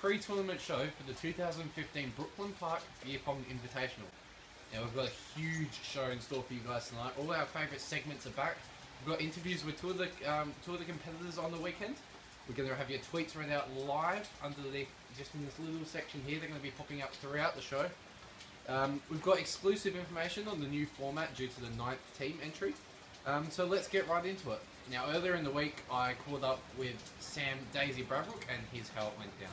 Pre-tournament show for the 2015 Brooklyn Park Beer Pong Invitational. Now we've got a huge show in store for you guys tonight. All our favourite segments are back. We've got interviews with two of the competitors on the weekend. We're going to have your tweets read out live under just in this little section here. They're going to be popping up throughout the show. We've got exclusive information on the new format due to the 9th team entry. So let's get right into it. Now earlier in the week I called up with Sam Daisy Bradbrook and here's how it went down.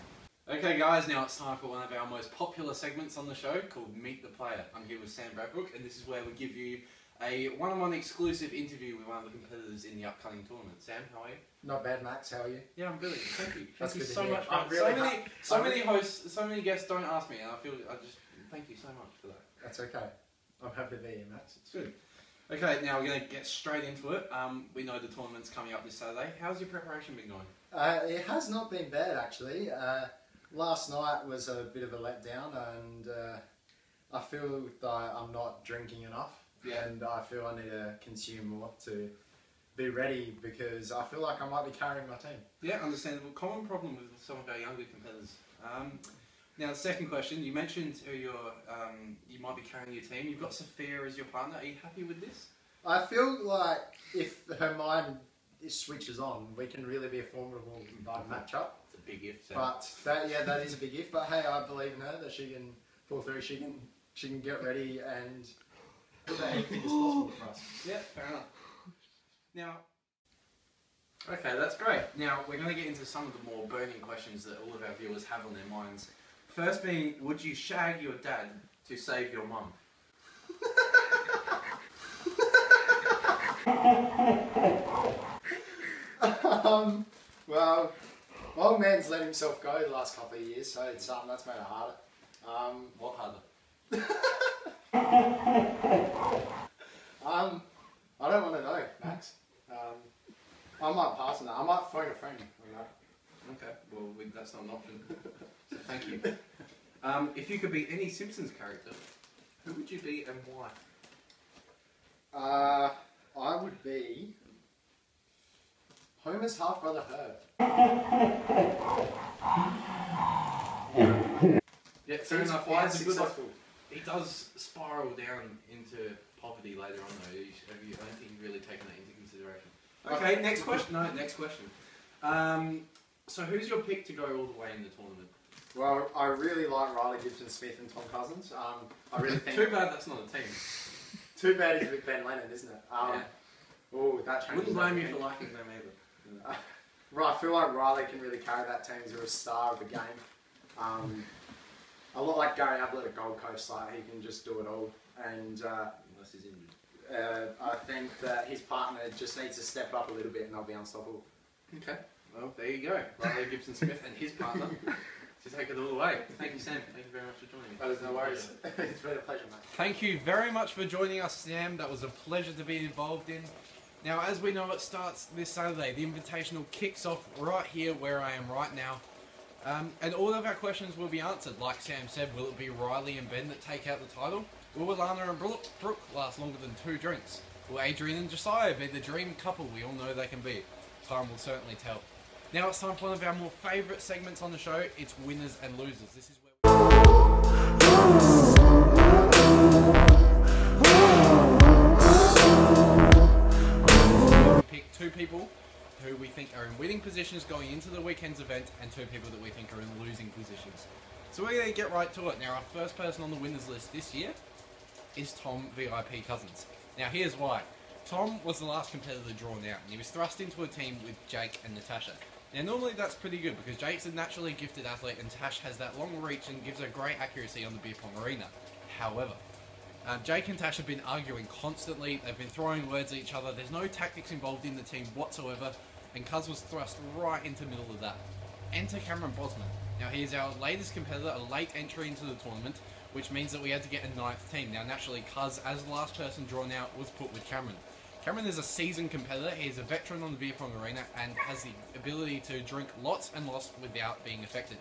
Okay guys, now it's time for one of our most popular segments on the show called Meet the Player. I'm here with Sam Bradbrook and this is where we give you a one-on-one exclusive interview with one of the competitors in the upcoming tournament. Sam, how are you? Not bad, Max. How are you? Yeah, I'm brilliant. Thank you. That's thank you good so to much. hear. So many hosts, so many guests don't ask me, and I just thank you so much for that. That's okay. I'm happy to be here, Max. It's good. Okay, now we're going to get straight into it. We know the tournament's coming up this Saturday. How's your preparation been going? It has not been bad, actually. Last night was a bit of a letdown, and I feel that I'm not drinking enough, and I feel I need to consume more to be ready because I feel like I might be carrying my team. Yeah, understandable. Common problem with some of our younger competitors. Now, the second question, you mentioned who you might be carrying your team. You've got Sophia as your partner. Are you happy with this? I feel like if her mind switches on, we can really be a formidable matchup. It's a big if. But that is a big if. But hey, I believe in her that she can pull through. She can get ready and put that anything as possible for us. Yeah, fair enough. Now, okay, that's great. Now we're going to get into some of the more burning questions that all of our viewers have on their minds. First being, would you shag your dad to save your mum? Well, my old man's let himself go the last couple of years, so it's that's made it harder. What harder? I don't want to know, Max. I might pass on that. I might phone a friend. Okay, well that's not an option. So thank you. If you could be any Simpsons character, who would you be and why? I would be Homer's half brother Herb. Yeah, fair enough. Why is successful? He does spiral down into poverty later on, though. I don't think you've really taken that into consideration. Okay, next question. No, next question. So who's your pick to go all the way in the tournament? Well, I really like Riley Gibson-Smith and Tom Cousins. I really think. Too bad that's not a team. Too bad he's with Ben Lennon, isn't it? Yeah. Oh, that changes. Wouldn't blame you for liking them either. Right, I feel like Riley can really carry that team as a star of the game. A lot like Gary Ablett at Gold Coast, like he can just do it all. And unless he's injured. I think that his partner just needs to step up a little bit and they'll be unstoppable. Okay, well there you go. Riley Gibson-Smith and his partner to take it all away. Thank you, Sam. Thank you very much for joining me. That is no worries. It's been a pleasure, mate. Thank you very much for joining us, Sam. That was a pleasure to be involved in. Now, as we know, it starts this Saturday. The Invitational kicks off right here where I am right now. And all of our questions will be answered. Like Sam said, will it be Riley and Ben that take out the title? Will Alana and Brooke last longer than 2 drinks? Will Adrian and Josiah be the dream couple we all know they can be? Time will certainly tell. Now it's time for one of our more favourite segments on the show. It's Winners and Losers. This is where we pick 2 people who we think are in winning positions going into the weekend's event and 2 people that we think are in losing positions. So we're going to get right to it. Now our first person on the winners list this year is Tom VIP Cousins. Now here's why. Tom was the last competitor drawn out and he was thrust into a team with Jake and Natasha. Now normally that's pretty good because Jake's a naturally gifted athlete and Tash has that long reach and gives her great accuracy on the beer pong arena. However, Jake and Tash have been arguing constantly, they've been throwing words at each other, there's no tactics involved in the team whatsoever, and Cuz was thrust right into the middle of that. enter Cameron Bosman. Now he is our latest competitor, a late entry into the tournament, which means that we had to get a 9th team. Now naturally, Cuz, as the last person drawn out, was put with Cameron. Cameron is a seasoned competitor, he is a veteran on the beer pong arena, and has the ability to drink lots and lots without being affected.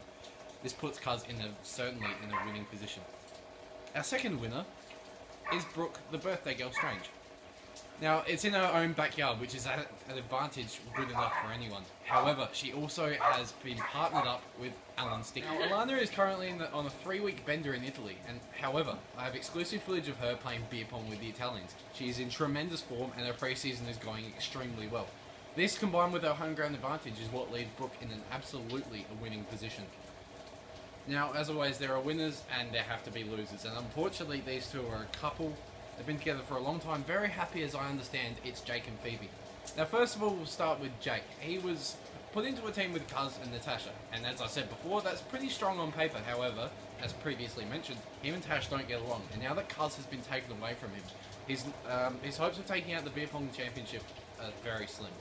This puts Cuz certainly in a winning position. Our second winner is Brooke, the birthday girl Strange. Now, it's in her own backyard, which is an advantage good enough for anyone. However, she also has been partnered up with Alan Stick. Now, Alana is currently on a 3-week bender in Italy, and however, I have exclusive footage of her playing beer pong with the Italians. She is in tremendous form, and her pre-season is going extremely well. This, combined with her home ground advantage, is what leaves Brooke in an absolutely winning position. Now, as always, there are winners and there have to be losers, and unfortunately these two are a couple. They've been together for a long time, very happy as I understand it's Jake and Phoebe. Now first of all, we'll start with Jake. He was put into a team with Cuz and Natasha, and as I said before, that's pretty strong on paper. However, as previously mentioned, him and Tash don't get along, and now that Cuz has been taken away from him, his hopes of taking out the beer pong championship are very slim.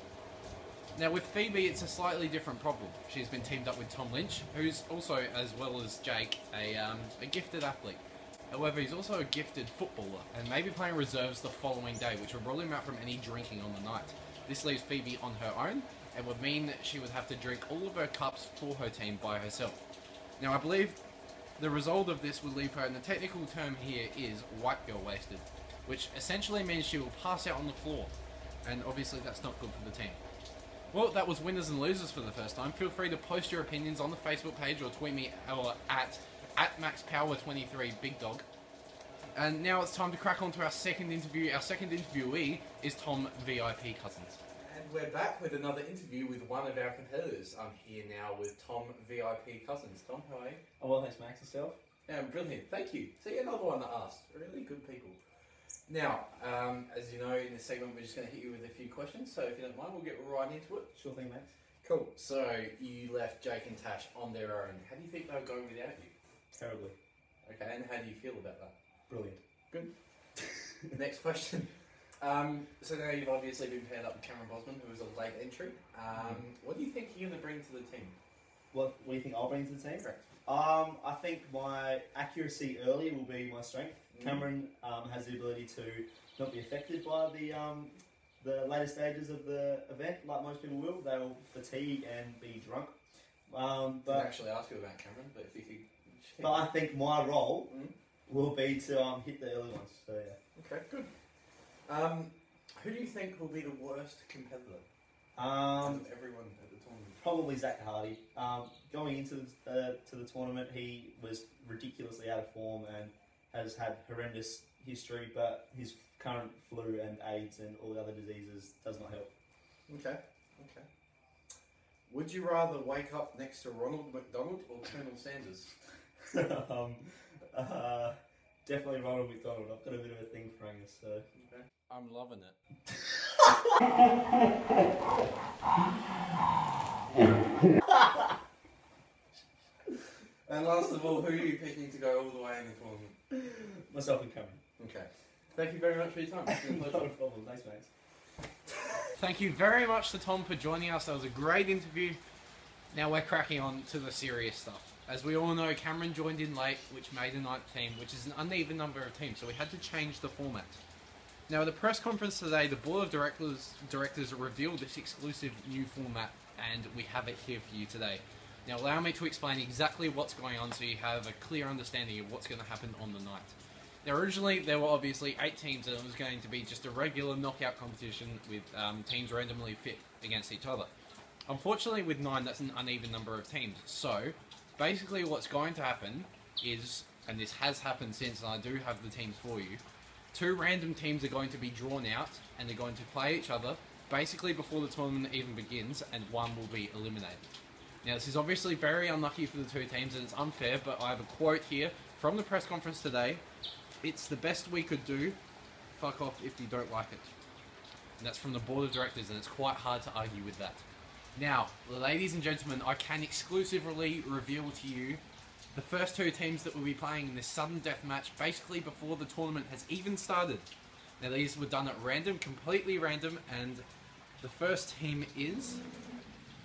Now with Phoebe, it's a slightly different problem. She's been teamed up with Tom Lynch, who's also, as well as Jake, a gifted athlete. However, he's also a gifted footballer, and may be playing reserves the following day, which will rule him out from any drinking on the night. This leaves Phoebe on her own, and would mean that she would have to drink all of her cups for her team by herself. Now I believe the result of this would leave her, and the technical term here is white girl wasted, which essentially means she will pass out on the floor, and obviously that's not good for the team. Well, that was winners and losers for the first time. Feel free to post your opinions on the Facebook page or tweet me at MaxPower23 Big Dog. And now it's time to crack on to our second interview. Our second interviewee is Tom VIP Cousins. And we're back with another interview with one of our competitors. I'm here now with Tom VIP Cousins. Tom, how are you? Oh well, thanks Max. Yourself? Yeah, brilliant. Thank you. See, another one that asked. Really good people. Now, as you know, in this segment we're just going to hit you with a few questions, so if you don't mind, we'll get right into it. Sure thing, Max. Cool. So, you left Jake and Tash on their own. How do you think they'll go without you? Terribly. Okay, and how do you feel about that? Brilliant. Good. Next question. So now you've obviously been paired up with Cameron Bosman, who was a late entry. What do you think you're going to bring to the team? What do you think I'll bring to the team? Correct. I think my accuracy early will be my strength. Cameron has the ability to not be affected by the later stages of the event, like most people will. They will fatigue and be drunk. But I actually ask you about Cameron, but if you could... But I think my role will be to hit the early ones. So yeah. Okay, good. Who do you think will be the worst competitor? Out of everyone at the tournament. Probably Zach Hardy. Going into the tournament, he was ridiculously out of form and has had horrendous history, but his current flu and AIDS and all the other diseases does not help. Okay. Would you rather wake up next to Ronald McDonald or Colonel Sanders? Definitely Ronald McDonald. I've got a bit of a thing for Angus, so... Okay. I'm loving it. And last of all, who are you picking to go all the way in the tournament? Myself and Cameron. Okay. Thank you very much for your time. It's been a pleasure. No problem. Thanks, Max. Thank you very much to Tom for joining us. That was a great interview. Now we're cracking on to the serious stuff. As we all know, Cameron joined in late, which made a 9th team, which is an uneven number of teams, so we had to change the format. Now, at the press conference today, the board of directors revealed this exclusive new format, and we have it here for you today. Now, allow me to explain exactly what's going on so you have a clear understanding of what's going to happen on the night. Now, originally, there were obviously 8 teams, and it was going to be just a regular knockout competition with teams randomly fit against each other. Unfortunately, with 9, that's an uneven number of teams. So, basically what's going to happen is, and this has happened since, and I do have the teams for you, 2 random teams are going to be drawn out, and they're going to play each other, basically before the tournament even begins, and 1 will be eliminated. Now, this is obviously very unlucky for the 2 teams, and it's unfair, but I have a quote here from the press conference today. It's the best we could do. Fuck off if you don't like it. And that's from the board of directors, and it's quite hard to argue with that. Now, ladies and gentlemen, I can exclusively reveal to you the first 2 teams that will be playing in this sudden death match, basically before the tournament has even started. Now, these were done at random, completely random, and the first team is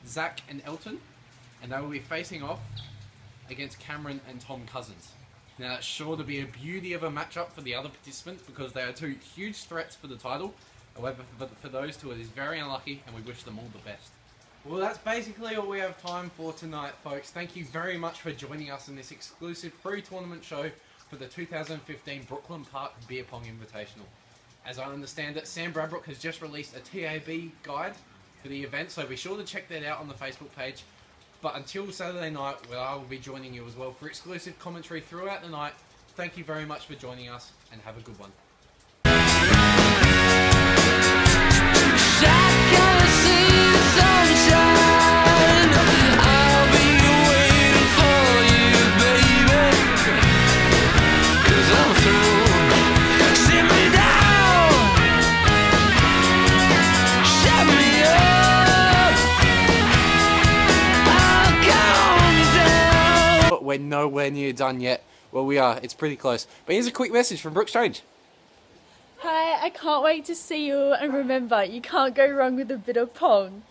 Zach and Elton, and they will be facing off against Cameron and Tom Cousins. Now that's sure to be a beauty of a matchup for the other participants because they are two huge threats for the title. However, for those two it is very unlucky, and we wish them all the best. Well, that's basically all we have time for tonight, folks. Thank you very much for joining us in this exclusive pre-tournament show for the 2015 Brooklyn Park Beer Pong Invitational. As I understand it, Sam Bradbrook has just released a TAB guide for the event, so be sure to check that out on the Facebook page. But until Saturday night, where I will be joining you as well for exclusive commentary throughout the night, thank you very much for joining us, and have a good one. We're nowhere near done yet. Well, we are. It's pretty close. But here's a quick message from Brooke Strange. Hi, I can't wait to see you, and remember, you can't go wrong with a bit of Pong.